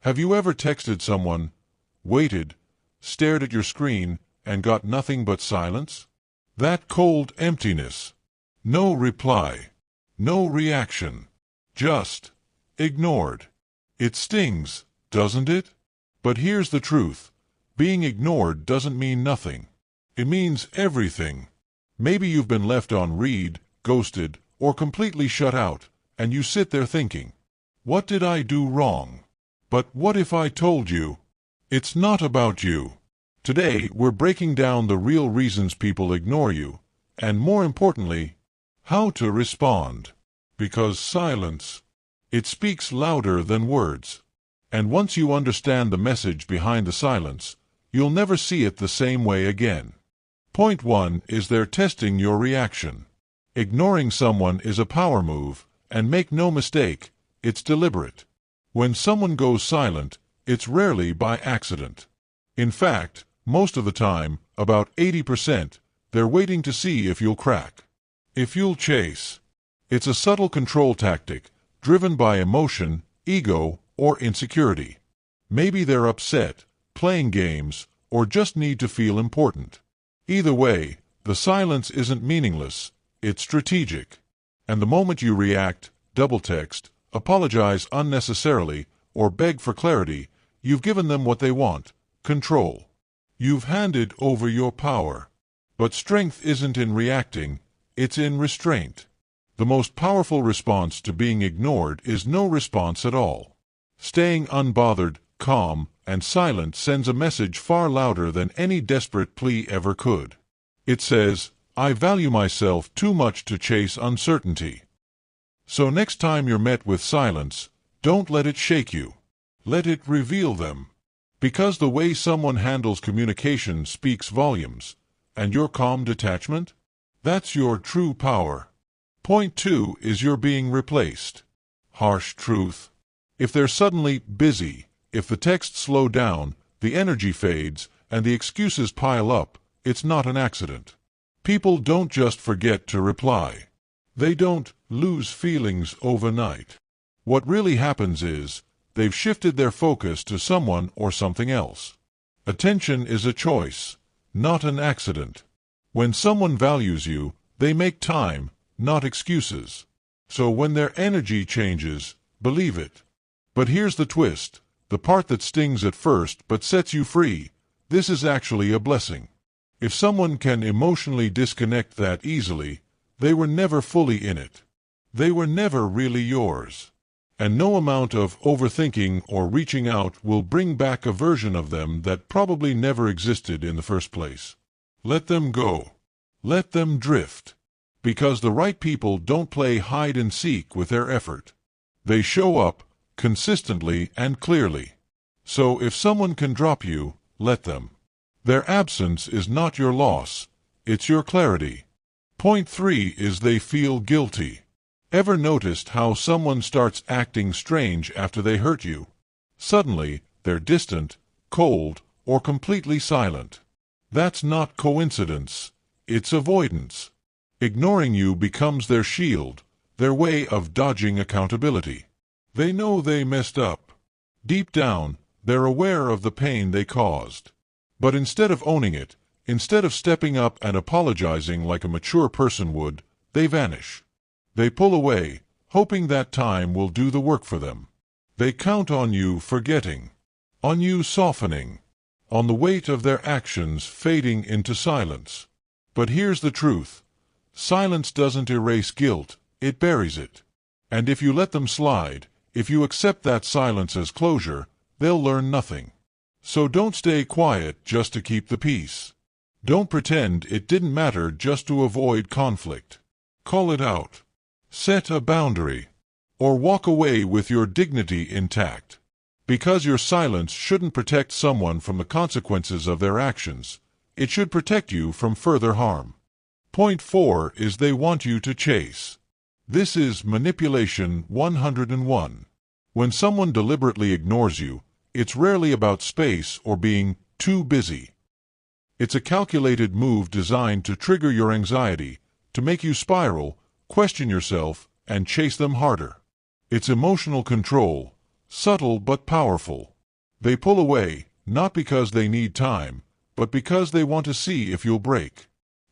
Have you ever texted someone, waited, stared at your screen, and got nothing but silence? That cold emptiness. No reply. No reaction. Just ignored. It stings, doesn't it? But here's the truth. Being ignored doesn't mean nothing. It means everything. Maybe you've been left on read, ghosted, or completely shut out, and you sit there thinking, what did I do wrong? But what if I told you? It's not about you. Today, we're breaking down the real reasons people ignore you, and more importantly, how to respond. Because silence, it speaks louder than words. And once you understand the message behind the silence, you'll never see it the same way again. Point 1 is they're testing your reaction. Ignoring someone is a power move, and make no mistake, it's deliberate. When someone goes silent, it's rarely by accident. In fact, most of the time, about 80%, they're waiting to see if you'll crack. If you'll chase. It's a subtle control tactic, driven by emotion, ego, or insecurity. Maybe they're upset, playing games, or just need to feel important. Either way, the silence isn't meaningless, it's strategic. And the moment you react, double text, apologize unnecessarily, or beg for clarity, you've given them what they want, control. You've handed over your power. But strength isn't in reacting, it's in restraint. The most powerful response to being ignored is no response at all. Staying unbothered, calm, and silent sends a message far louder than any desperate plea ever could. It says, I value myself too much to chase uncertainty. So next time you're met with silence, don't let it shake you. Let it reveal them. Because the way someone handles communication speaks volumes. And your calm detachment? That's your true power. Point 2 is you're being replaced. Harsh truth. If they're suddenly busy, if the texts slow down, the energy fades, and the excuses pile up, it's not an accident. People don't just forget to reply. They don't lose feelings overnight. What really happens is, they've shifted their focus to someone or something else. Attention is a choice, not an accident. When someone values you, they make time, not excuses. So when their energy changes, believe it. But here's the twist, the part that stings at first but sets you free. This is actually a blessing. If someone can emotionally disconnect that easily, they were never fully in it. They were never really yours. And no amount of overthinking or reaching out will bring back a version of them that probably never existed in the first place. Let them go. Let them drift. Because the right people don't play hide and seek with their effort. They show up, consistently and clearly. So if someone can drop you, let them. Their absence is not your loss, it's your clarity. Point 3 is they feel guilty. Ever noticed how someone starts acting strange after they hurt you? Suddenly, they're distant, cold, or completely silent. That's not coincidence, it's avoidance. Ignoring you becomes their shield, their way of dodging accountability. They know they messed up. Deep down, they're aware of the pain they caused. But instead of owning it, instead of stepping up and apologizing like a mature person would, they vanish. They pull away, hoping that time will do the work for them. They count on you forgetting, on you softening, on the weight of their actions fading into silence. But here's the truth. Silence doesn't erase guilt, it buries it. And if you let them slide, if you accept that silence as closure, they'll learn nothing. So don't stay quiet just to keep the peace. Don't pretend it didn't matter just to avoid conflict. Call it out. Set a boundary. Or walk away with your dignity intact. Because your silence shouldn't protect someone from the consequences of their actions. It should protect you from further harm. Point 4 is they want you to chase. This is manipulation 101. When someone deliberately ignores you, it's rarely about space or being too busy. It's a calculated move designed to trigger your anxiety, to make you spiral, question yourself, and chase them harder. It's emotional control, subtle but powerful. They pull away, not because they need time, but because they want to see if you'll break.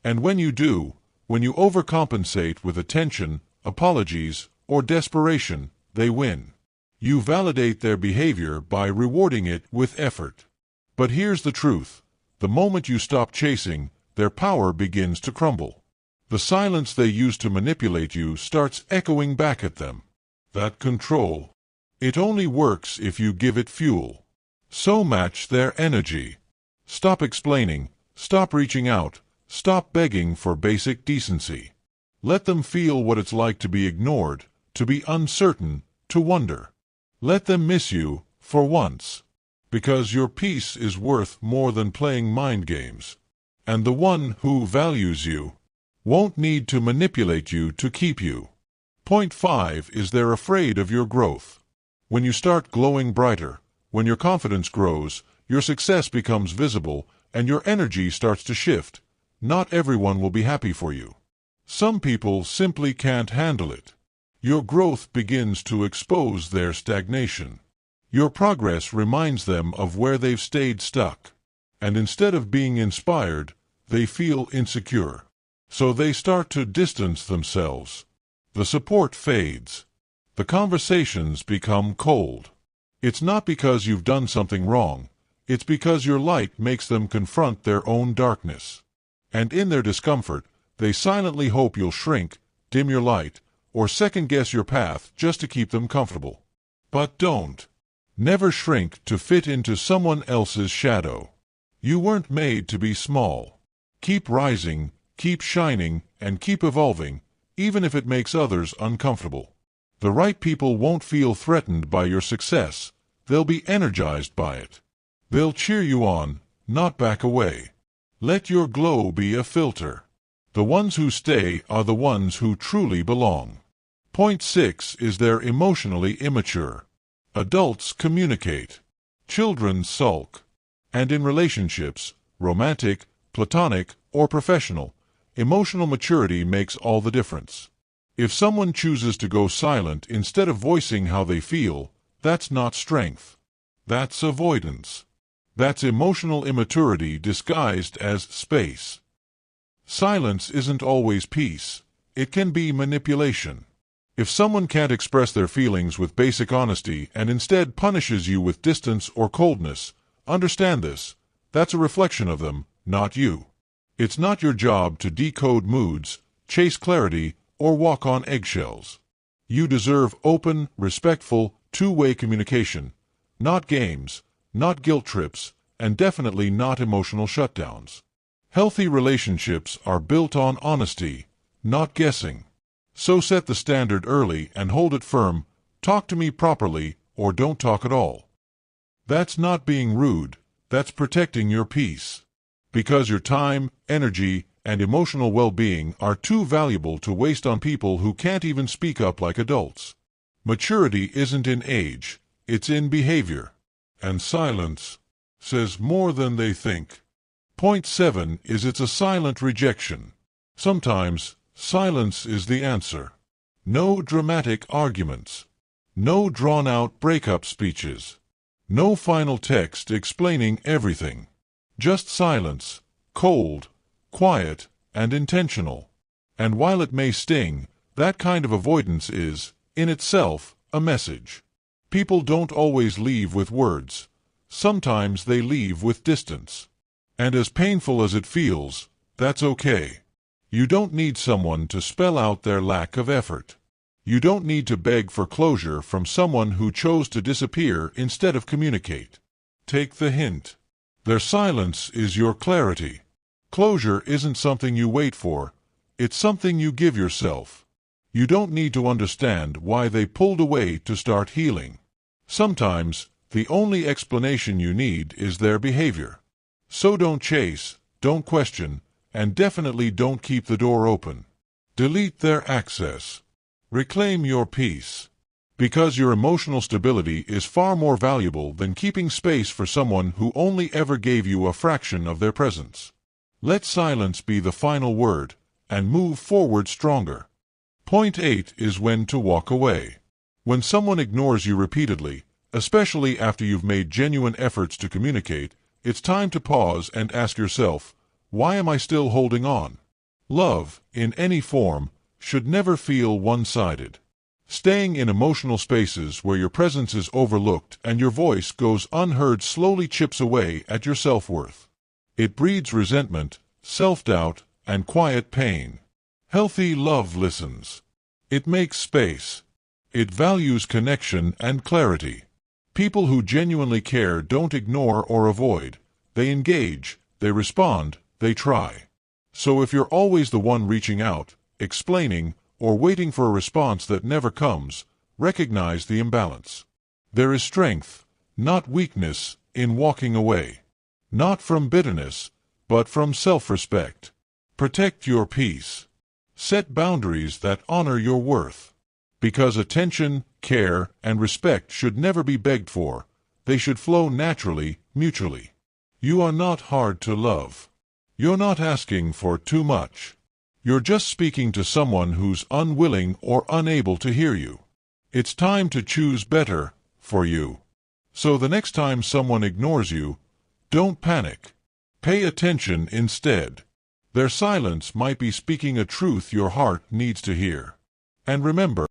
And when you do, when you overcompensate with attention, apologies, or desperation, they win. You validate their behavior by rewarding it with effort. But here's the truth. The moment you stop chasing, their power begins to crumble. The silence they use to manipulate you starts echoing back at them. That control. It only works if you give it fuel. So match their energy. Stop explaining, stop reaching out, stop begging for basic decency. Let them feel what it's like to be ignored, to be uncertain, to wonder. Let them miss you, for once. Because your peace is worth more than playing mind games. And the one who values you won't need to manipulate you to keep you. Point 5 is they're afraid of your growth. When you start glowing brighter, when your confidence grows, your success becomes visible, and your energy starts to shift, not everyone will be happy for you. Some people simply can't handle it. Your growth begins to expose their stagnation. Your progress reminds them of where they've stayed stuck. And instead of being inspired, they feel insecure. So they start to distance themselves. The support fades. The conversations become cold. It's not because you've done something wrong. It's because your light makes them confront their own darkness. And in their discomfort, they silently hope you'll shrink, dim your light, or second-guess your path just to keep them comfortable. But don't. Never shrink to fit into someone else's shadow. You weren't made to be small. Keep rising, keep shining, and keep evolving, even if it makes others uncomfortable. The right people won't feel threatened by your success. They'll be energized by it. They'll cheer you on, not back away. Let your glow be a filter. The ones who stay are the ones who truly belong. Point 6 is they're emotionally immature. Adults communicate. Children sulk. And in relationships, romantic, platonic, or professional, emotional maturity makes all the difference. If someone chooses to go silent instead of voicing how they feel, that's not strength. That's avoidance. That's emotional immaturity disguised as space. Silence isn't always peace. It can be manipulation. If someone can't express their feelings with basic honesty and instead punishes you with distance or coldness, understand this. That's a reflection of them, not you. It's not your job to decode moods, chase clarity, or walk on eggshells. You deserve open, respectful, two-way communication, not games, not guilt trips, and definitely not emotional shutdowns. Healthy relationships are built on honesty, not guessing. So set the standard early and hold it firm. Talk to me properly, or don't talk at all. That's not being rude, that's protecting your peace. Because your time, energy, and emotional well-being are too valuable to waste on people who can't even speak up like adults. Maturity isn't in age, it's in behavior. And silence says more than they think. Point 7 is it's a silent rejection. Sometimes, silence is the answer. No dramatic arguments. No drawn-out breakup speeches. No final text explaining everything. Just silence, cold, quiet, and intentional. And while it may sting, that kind of avoidance is, in itself, a message. People don't always leave with words. Sometimes they leave with distance. And as painful as it feels, that's okay. You don't need someone to spell out their lack of effort. You don't need to beg for closure from someone who chose to disappear instead of communicate. Take the hint. Their silence is your clarity. Closure isn't something you wait for. It's something you give yourself. You don't need to understand why they pulled away to start healing. Sometimes, the only explanation you need is their behavior. So don't chase, don't question, and definitely don't keep the door open. Delete their access. Reclaim your peace. Because your emotional stability is far more valuable than keeping space for someone who only ever gave you a fraction of their presence. Let silence be the final word, and move forward stronger. Point 8 is when to walk away. When someone ignores you repeatedly, Especially after you've made genuine efforts to communicate, it's time to pause and ask yourself, why am I still holding on? Love, in any form, should never feel one-sided. Staying in emotional spaces where your presence is overlooked and your voice goes unheard slowly chips away at your self-worth. It breeds resentment, self-doubt, and quiet pain. Healthy love listens. It makes space. It values connection and clarity. People who genuinely care don't ignore or avoid. They engage, they respond, they try. So if you're always the one reaching out, explaining, or waiting for a response that never comes, recognize the imbalance. There is strength, not weakness, in walking away. Not from bitterness, but from self-respect. Protect your peace. Set boundaries that honor your worth. Because attention, care, and respect should never be begged for. They should flow naturally, mutually. You are not hard to love. You're not asking for too much. You're just speaking to someone who's unwilling or unable to hear you. It's time to choose better for you. So the next time someone ignores you, don't panic. Pay attention instead. Their silence might be speaking a truth your heart needs to hear. And remember,